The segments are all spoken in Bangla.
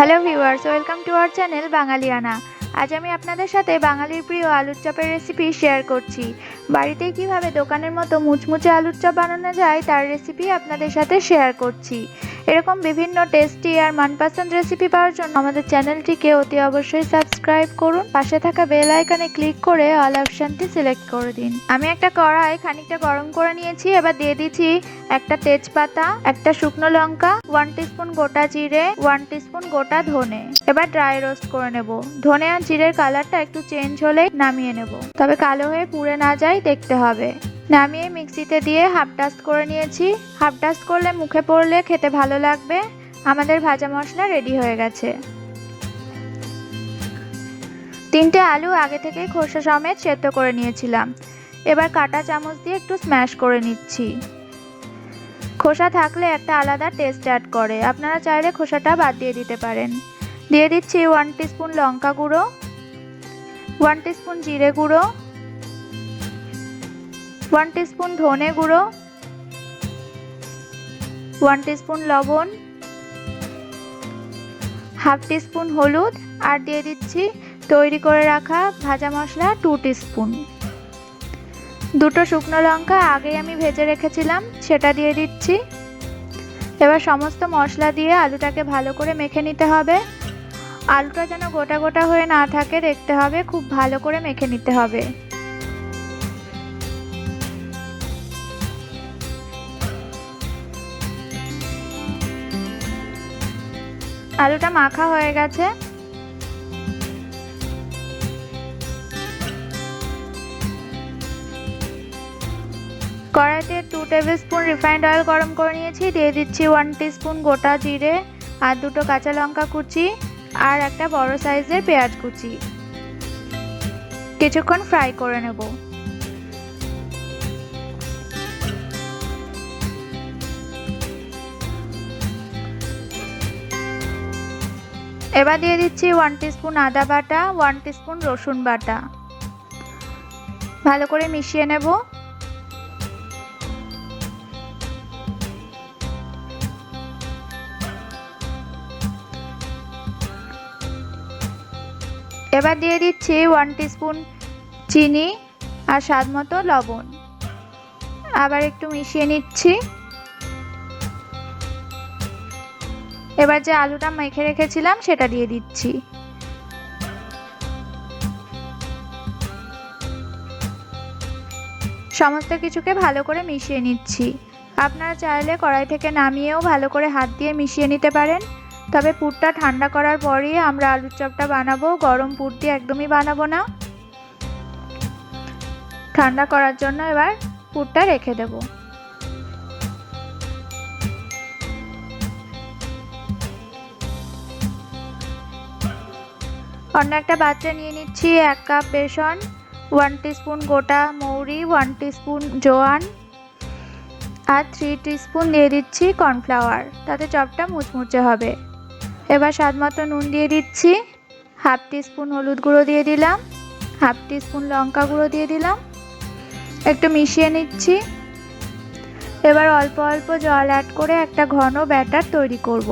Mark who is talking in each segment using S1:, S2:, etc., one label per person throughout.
S1: Hello viewers, welcome to our channel Bangaliyana. আজ আমি আপনাদের সাথে বাঙালির প্রিয় আলুর চপের রেসিপি শেয়ার করছি। বাড়িতে কিভাবে দোকানের মতো মুচমুচে আলুর চপ বানানো যায় তার রেসিপি আপনাদের সাথে শেয়ার করছি। এরকম বিভিন্ন টেস্টি আর মনপসন্দ রেসিপি পাওয়ার জন্য আমাদের চ্যানেলটিকে অতি অবশ্যই সাবস্ক্রাইব করুন। পাশে থাকা বেল আইকনে ক্লিক করে অল অপশনটি সিলেক্ট করে দিন। আমি একটা কড়াই খানিকটা গরম করে নিয়েছি। এবার দিয়ে দিচ্ছি একটা তেজপাতা, একটা শুকনো লঙ্কা, 1 টিস্পুন গোটা জিরে, 1 টিস্পুন গোটা ধনে। এবার ড্রাই রোস্ট করে নেব। ধনে আর জিরের কালারটা একটু চেঞ্জ হলে নামিয়ে নেব, তবে কালো হয়ে পুড়ে না যায় দেখতে হবে। নামিয়ে মিক্সিতে দিয়ে হাফ ডাস্ট করে নিয়েছি। হাফ ডাস্ট করলে মুখে পড়লে খেতে ভালো লাগবে। আমাদের ভাজা মশলা রেডি হয়ে গেছে। 3টে আলু আগে থেকে খোসা সমেত সেদ্ধ করে নিয়েছিলাম। এবার কাঁটা চামচ দিয়ে একটু স্ম্যাশ করে নিচ্ছি। খোসা থাকলে একটা আলাদা টেস্ট অ্যাড করে, আপনারা চাইলে খোসাটা বাদ দিয়ে দিতে পারেন। দিয়ে দিচ্ছি 1 টিস্পুন লঙ্কা গুঁড়ো, 1 টিস্পুন জিরে গুঁড়ো, 1 টিস্পুন ধনে গুঁড়ো, 1 টিস্পুন লবণ, হাফ টিস্পুন হলুদ আর দিয়ে দিচ্ছি তৈরি করে রাখা ভাজা মশলা 2 টিস্পুন। দুটো শুকনো লঙ্কা আগেই আমি ভেজে রেখেছিলাম, সেটা দিয়ে দিচ্ছি। এবার সমস্ত মশলা দিয়ে আলুটাকে ভালো করে মেখে নিতে হবে। আলুটা যেন গোটা গোটা হয়ে না থাকে দেখতে হবে, খুব ভালো করে মেখে নিতে হবে। আলুটা মাখা হয়ে গেছে। কড়াইতে 2 টেবিল স্পুন রিফাইন্ড অয়েল গরম করে নিয়েছি। দিয়ে দিচ্ছি 1 টিস্পুন গোটা জিরে আর দুটো কাঁচা লঙ্কা কুচি আর একটা বড় সাইজের পেঁয়াজ কুচি। কিছুক্ষণ ফ্রাই করে নেব। এবার দিয়ে দিচ্ছি 1 টিস্পুন আদা বাটা, 1 টিস্পুন রসুন বাটা। ভালো করে মিশিয়ে নেব। এবার দিয়ে দিচ্ছি 1 টিস্পুন চিনি আর স্বাদ মতো লবণ। আবার একটু মিশিয়ে নিচ্ছি। এবার যে আলুটা মেখে রেখেছিলাম সেটা দিয়ে দিচ্ছি। সমস্ত কিছুকে ভালো করে মিশিয়ে নিচ্ছি। আপনারা চাইলে কড়াই থেকে নামিয়েও ভালো করে হাত দিয়ে মিশিয়ে নিতে পারেন, তবে পুরটা ঠান্ডা করার পরই আমরা আলুর চপটা বানাবো। গরম পুর দিয়ে একদমই বানাবো না। ঠান্ডা করার জন্য এবার পুরটা রেখে দেব। অন্য একটা পাত্রে নিয়ে নিচ্ছি 1 কাপ বেসন, 1 টিস্পুন গোটা মৌরি, 1 টিস্পুন জোয়ান আর 3 টিস্পুন দিয়ে দিচ্ছি কর্নফ্লাওয়ার, তাতে চপটা মুচমুচে হবে। এবার স্বাদ মতো নুন দিয়ে দিচ্ছি। হাফ টিস্পুন হলুদ গুঁড়ো দিয়ে দিলাম, হাফ টিস্পুন লঙ্কা গুঁড়ো দিয়ে দিলাম। একটু মিশিয়ে নিচ্ছি। এবার অল্প অল্প জল অ্যাড করে একটা ঘন ব্যাটার তৈরি করব।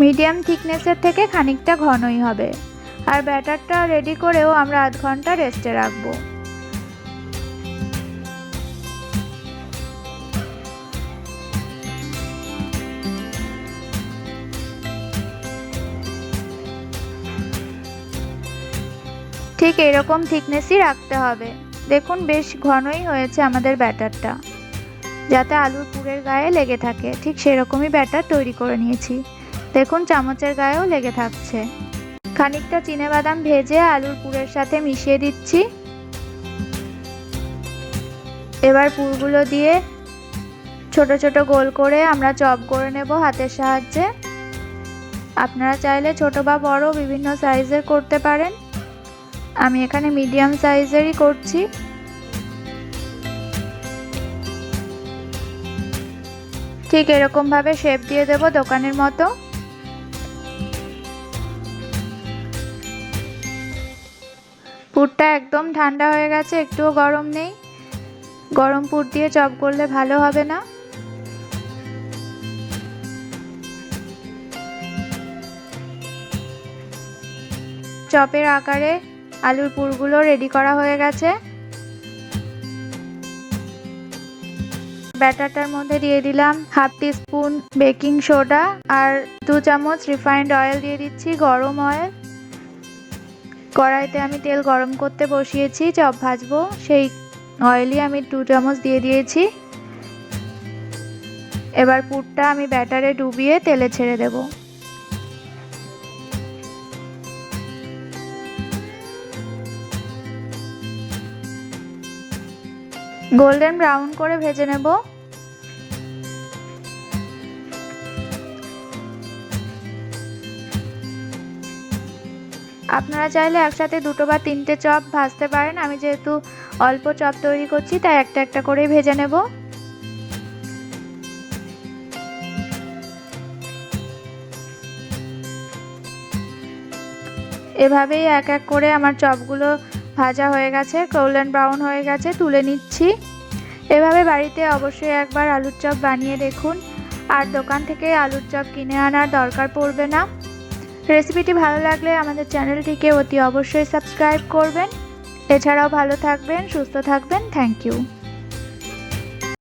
S1: মিডিয়াম থিকনেসের থেকে খানিকটা ঘনই হবে। আর ব্যাটারটা রেডি করেও আমরা আধ ঘন্টা রেস্টে রাখবো। ঠিক এরকম থিকনেসই রাখতে হবে। দেখুন বেশ ঘনই হয়েছে আমাদের ব্যাটারটা, যাতে আলুর পুরের গায়ে লেগে থাকে ঠিক সেরকমই ব্যাটার তৈরি করে নিয়েছি। দেখুন চামচের গায়েও লেগে থাকছে। খানিকটা চিনেবাদাম ভেজে আলুর পুরের সাথে মিশিয়ে দিচ্ছি। এবার পুরগুলো দিয়ে ছোট ছোট গোল করে আমরা চপ করে নেব হাতের সাহায্যে। আপনারা চাইলে ছোট বা বড় বিভিন্ন সাইজের করতে পারেন। আমি এখানে মিডিয়াম সাইজেরই করছি। ঠিক এরকম ভাবে শেপ দিয়ে দেব দোকানের মতো। পুরটা একদম ঠান্ডা হয়ে গেছে, একটুও গরম নেই। গরম পুর দিয়ে চপ করলে ভালো হবে না। চপের আকারে আলুর পুরগুলো রেডি করা হয়ে গেছে। ব্যাটারটার মধ্যে দিয়ে দিলাম হাফ টিস্পুন বেকিং সোডা আর 2 চামচ রিফাইন্ড অয়েল দিয়ে দিচ্ছি, গরম অয়েল। কড়াইতে আমি তেল গরম করতে বসিয়েছি, চপ ভাজবো, সেই অয়েলই আমি 2 চামচ দিয়ে দিয়েছি। এবার পুরটা আমি ব্যাটারে ডুবিয়ে তেলে ছেড়ে দেব। গোল্ডেন ব্রাউন করে ভেজে নেব। আপনারা চাইলে একসাথে 2 বা 3টে চপ ভাজতে পারেন। আমি যেহেতু অল্প চপ তৈরি করছি তাই একটা একটা করেই ভেজে নেব। এভাবেই এক এক করে আমার চপগুলো ভাজা হয়ে গেছে, গোল্ডেন ব্রাউন হয়ে গেছে, তুলে নিচ্ছি। এভাবে বাড়িতে অবশ্যই একবার আলুর চপ বানিয়ে দেখুন, আর দোকান থেকে আলুর চপ কিনে আনার দরকার পড়বে না। রেসিপিটি ভালো লাগলে আমাদের চ্যানেলটিকে অতি অবশ্যই সাবস্ক্রাইব করবেন। এছাড়াও ভালো থাকবেন, সুস্থ থাকবেন। Thank you.